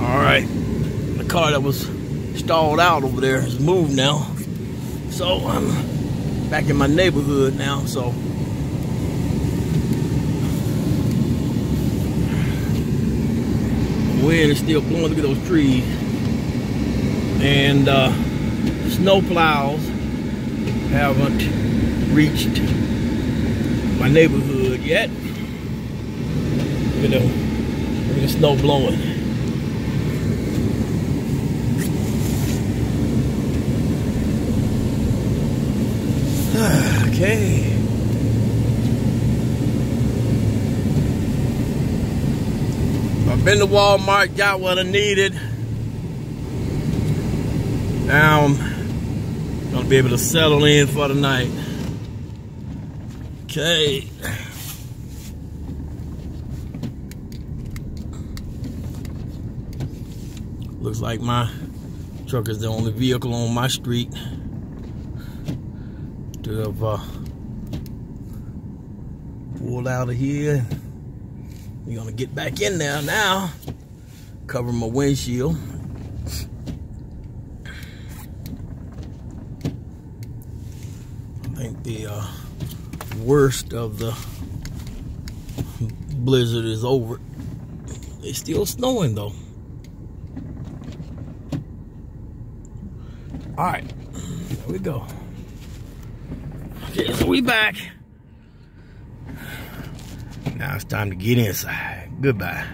All right, the car that was stalled out over there has moved now. So I'm back in my neighborhood now, so. The wind is still blowing. Look at those trees. And snow plows haven't reached my neighborhood yet. Look at the snow blowing. Okay. I've been to Walmart, got what I needed. Now I'm gonna be able to settle in for the night. Okay. Looks like my truck is the only vehicle on my street to have pulled out of here. We're gonna get back in there now, cover my windshield. I think the worst of the blizzard is over. It's still snowing though. All right, there we go. Okay, so we back. Now it's time to get inside. Goodbye.